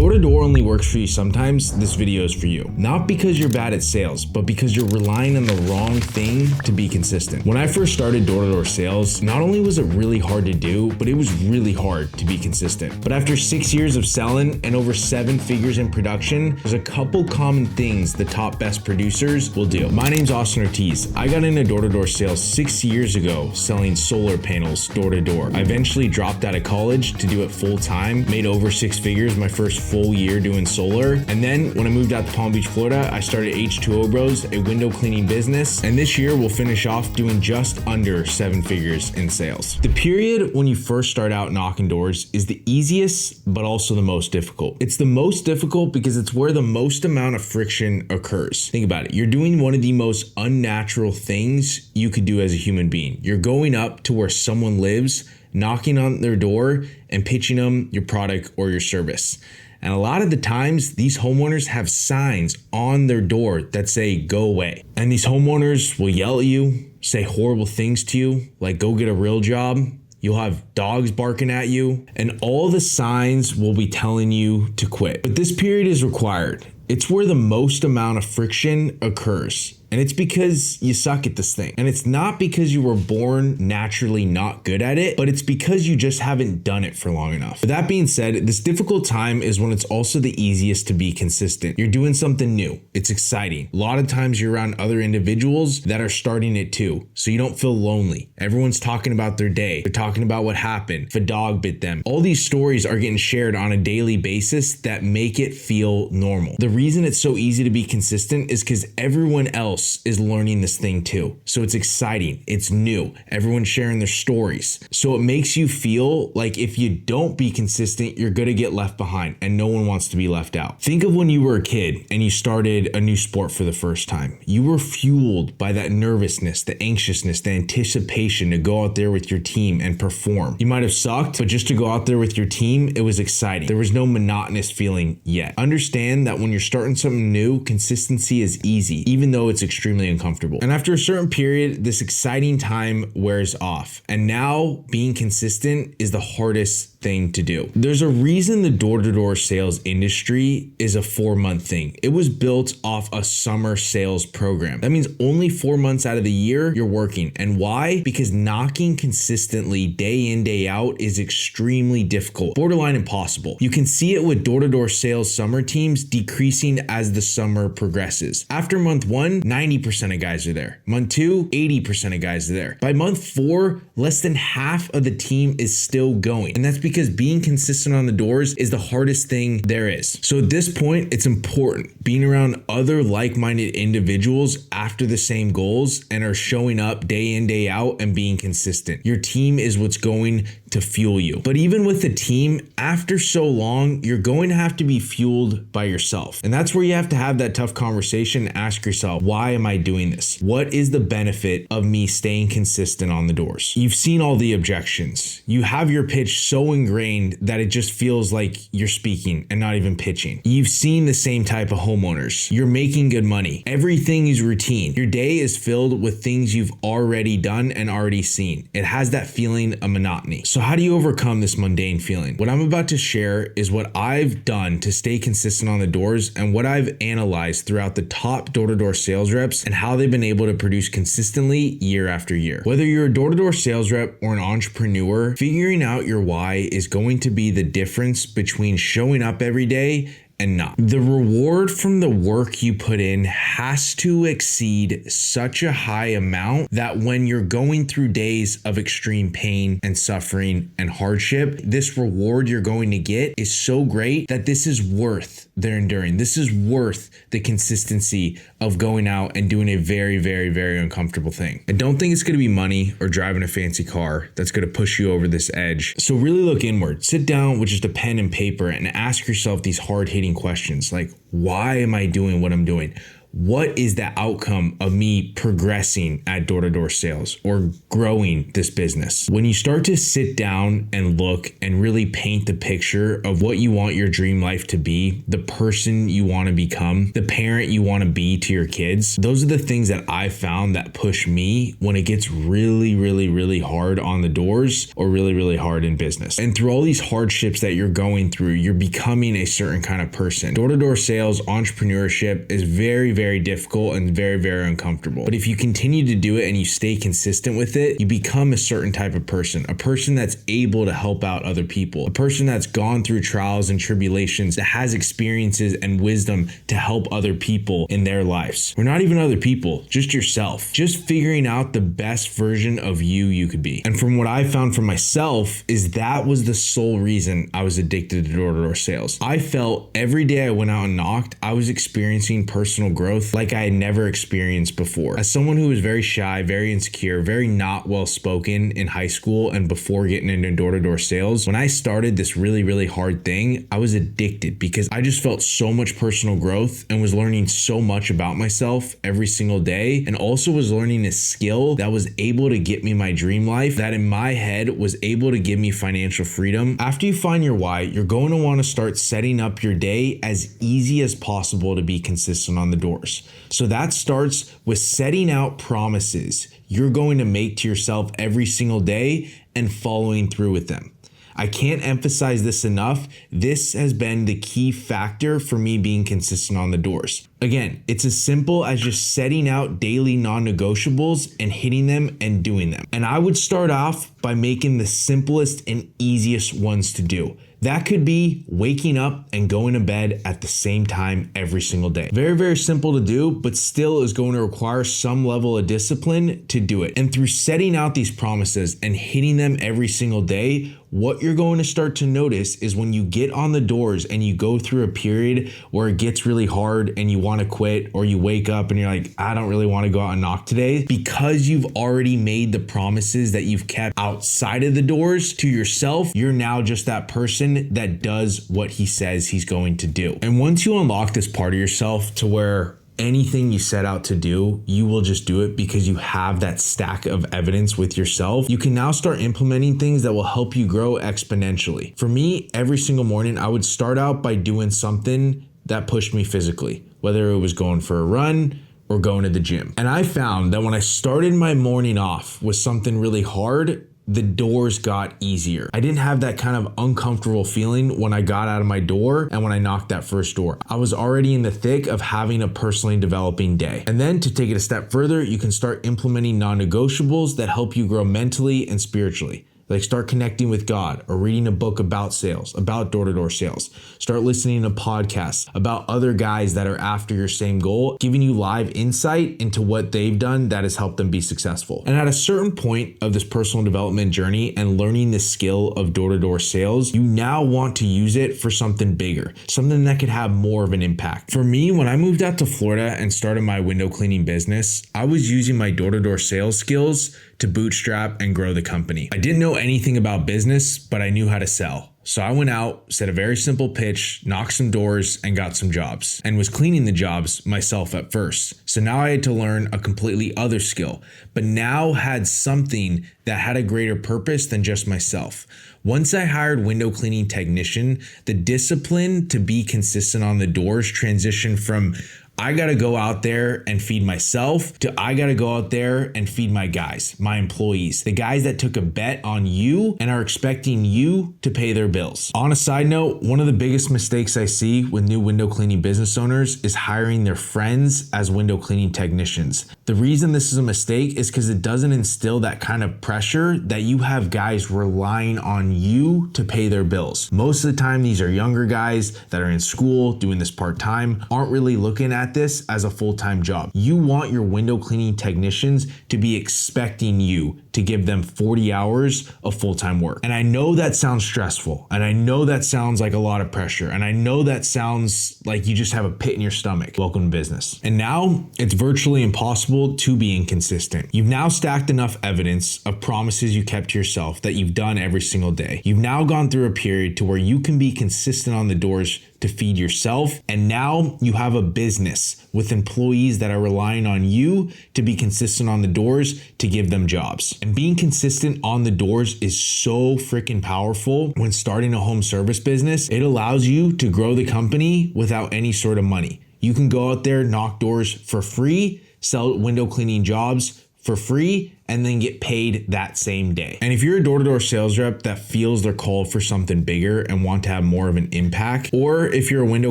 door-to-door only works for you sometimes, this video is for you. Not because you're bad at sales, but because you're relying on the wrong thing to be consistent. When I first started door-to-door sales, not only was it really hard to do, but it was really hard to be consistent. But after 6 years of selling and over 7 figures in production, there's a couple common things the top best producers will do. My name's Austin Ortiz. I got into door-to-door sales 6 years ago selling solar panels door-to-door. I eventually dropped out of college to do it full-time, made over 6 figures my first full year doing solar. And then when I moved out to Palm Beach, Florida, I started H2O Bros, a window cleaning business. And this year we'll finish off doing just under 7 figures in sales. The period when you first start out knocking doors is the easiest, but also the most difficult. It's the most difficult because it's where the most amount of friction occurs. Think about it. You're doing one of the most unnatural things you could do as a human being. You're going up to where someone lives, knocking on their door and pitching them your product or your service. And a lot of the times, these homeowners have signs on their door that say, go away. And these homeowners will yell at you, say horrible things to you, like go get a real job. You'll have dogs barking at you, and all the signs will be telling you to quit. But this period is required. It's where the most amount of friction occurs. And it's because you suck at this thing. And it's not because you were born naturally not good at it, but it's because you just haven't done it for long enough. With that being said, this difficult time is when it's also the easiest to be consistent. You're doing something new. It's exciting. A lot of times you're around other individuals that are starting it too, so you don't feel lonely. Everyone's talking about their day. They're talking about what happened, if a dog bit them. All these stories are getting shared on a daily basis that make it feel normal. The reason it's so easy to be consistent is because everyone else is learning this thing too. So it's exciting. It's new. Everyone's sharing their stories. So it makes you feel like if you don't be consistent, you're going to get left behind and no one wants to be left out. Think of when you were a kid and you started a new sport for the first time. You were fueled by that nervousness, the anxiousness, the anticipation to go out there with your team and perform. You might have sucked, but just to go out there with your team, it was exciting. There was no monotonous feeling yet. Understand that when you're starting something new, consistency is easy, even though it's extremely uncomfortable. And after a certain period, this exciting time wears off. And now being consistent is the hardest thing to do. There's a reason the door-to-door sales industry is a 4-month thing. It was built off a summer sales program. That means only 4 months out of the year you're working. And why? Because knocking consistently day in, day out is extremely difficult, borderline impossible. You can see it with door-to-door sales summer teams decreasing as the summer progresses. After month 1, 90% of guys are there. Month 2, 80% of guys are there. By month 4, less than half of the team is still going. And that's because being consistent on the doors is the hardest thing there is. So at this point, it's important being around other like-minded individuals after the same goals and are showing up day in, day out and being consistent. Your team is what's going to fuel you. But even with the team, after so long, you're going to have to be fueled by yourself. And that's where you have to have that tough conversation and ask yourself, why am I doing this? What is the benefit of me staying consistent on the doors? You've seen all the objections. You have your pitch so ingrained that it just feels like you're speaking and not even pitching. You've seen the same type of homeowners. You're making good money. Everything is routine. Your day is filled with things you've already done and already seen. It has that feeling of monotony. So how do you overcome this mundane feeling? What I'm about to share is what I've done to stay consistent on the doors and what I've analyzed throughout the top door-to-door sales reps and how they've been able to produce consistently year after year. Whether you're a door-to-door sales rep or an entrepreneur, figuring out your why is going to be the difference between showing up every day and not. The reward from the work you put in has to exceed such a high amount that when you're going through days of extreme pain and suffering and hardship, this reward you're going to get is so great that this is worth their enduring. This is worth the consistency of going out and doing a very, very, very uncomfortable thing. I don't think it's going to be money or driving a fancy car that's going to push you over this edge. So really look inward. Sit down with just a pen and paper and ask yourself these hard-hitting questions like, why am I doing what I'm doing? what is the outcome of me progressing at door-to-door sales or growing this business? When you start to sit down and look and really paint the picture of what you want your dream life to be, the person you want to become, the parent you want to be to your kids, those are the things that I found that push me when it gets really, really, really hard on the doors or really, really hard in business. And through all these hardships that you're going through, you're becoming a certain kind of person. Door-to-door sales, entrepreneurship is very, very difficult and very, very uncomfortable. But if you continue to do it and you stay consistent with it, you become a certain type of person, a person that's able to help out other people, a person that's gone through trials and tribulations, that has experiences and wisdom to help other people in their lives. Or not even other people, just yourself. Just figuring out the best version of you could be. And from what I found for myself is that was the sole reason I was addicted to door-to-door sales. I felt every day I went out and knocked, I was experiencing personal growth like I had never experienced before. As someone who was very shy, very insecure, very not well spoken in high school and before getting into door-to-door sales, when I started this really, really hard thing, I was addicted because I just felt so much personal growth and was learning so much about myself every single day, and also was learning a skill that was able to get me my dream life, that in my head was able to give me financial freedom. After you find your why, you're going to want to start setting up your day as easy as possible to be consistent on the doors. So that starts with setting out promises you're going to make to yourself every single day and following through with them. I can't emphasize this enough. This has been the key factor for me being consistent on the doors. Again, it's as simple as just setting out daily non-negotiables and hitting them and doing them. And I would start off by making the simplest and easiest ones to do. That could be waking up and going to bed at the same time every single day. Very, very simple to do, but still is going to require some level of discipline to do it. And through setting out these promises and hitting them every single day, what you're going to start to notice is when you get on the doors and you go through a period where it gets really hard and you want to quit, or you wake up and you're like, I don't really want to go out and knock today, because you've already made the promises that you've kept outside of the doors to yourself, you're now just that person that does what he says he's going to do. And once you unlock this part of yourself to where anything you set out to do, you will just do it because you have that stack of evidence with yourself, you can now start implementing things that will help you grow exponentially. For me, every single morning, I would start out by doing something that pushed me physically, whether it was going for a run or going to the gym. And I found that when I started my morning off with something really hard, the doors got easier. I didn't have that kind of uncomfortable feeling when I got out of my door and when I knocked that first door. I was already in the thick of having a personally developing day. And then to take it a step further, you can start implementing non-negotiables that help you grow mentally and spiritually. Like start connecting with God or reading a book about sales, about door-to-door sales. Start listening to podcasts about other guys that are after your same goal, giving you live insight into what they've done that has helped them be successful. And at a certain point of this personal development journey and learning the skill of door-to-door sales, you now want to use it for something bigger, something that could have more of an impact. For me, when I moved out to Florida and started my window cleaning business, I was using my door-to-door sales skills to bootstrap and grow the company. I didn't know anything about business, but I knew how to sell. So I went out, said a very simple pitch, knocked some doors, and got some jobs, and was cleaning the jobs myself at first. So now I had to learn a completely other skill, but now had something that had a greater purpose than just myself. Once I hired window cleaning technician, the discipline to be consistent on the doors transitioned from I gotta go out there and feed myself to I gotta go out there and feed my guys, my employees, the guys that took a bet on you and are expecting you to pay their bills. On a side note, one of the biggest mistakes I see with new window cleaning business owners is hiring their friends as window cleaning technicians. The reason this is a mistake is because it doesn't instill that kind of pressure that you have guys relying on you to pay their bills. Most of the time, these are younger guys that are in school doing this part-time, aren't really looking at this as a full-time job. You want your window cleaning technicians to be expecting you to give them 40 hours of full-time work. And I know that sounds stressful, and I know that sounds like a lot of pressure, and I know that sounds like you just have a pit in your stomach. Welcome to business. And now it's virtually impossible to be inconsistent. You've now stacked enough evidence of promises you kept to yourself that you've done every single day. You've now gone through a period to where you can be consistent on the doors to feed yourself. And now you have a business with employees that are relying on you to be consistent on the doors to give them jobs. And being consistent on the doors is so freaking powerful when starting a home service business. It allows you to grow the company without any sort of money. You can go out there, knock doors for free, sell window cleaning jobs for free, and then get paid that same day. And if you're a door-to-door sales rep that feels they're called for something bigger and want to have more of an impact, or if you're a window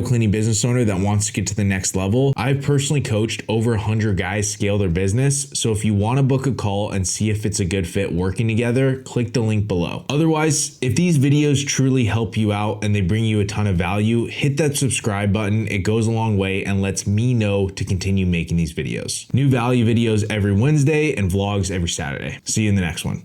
cleaning business owner that wants to get to the next level, I've personally coached over 100 guys scale their business. So if you want to book a call and see if it's a good fit working together, click the link below. Otherwise, if these videos truly help you out and they bring you a ton of value, hit that subscribe button. It goes a long way and lets me know to continue making these videos. New value videos every Wednesday and vlogs every Saturday. See you in the next one.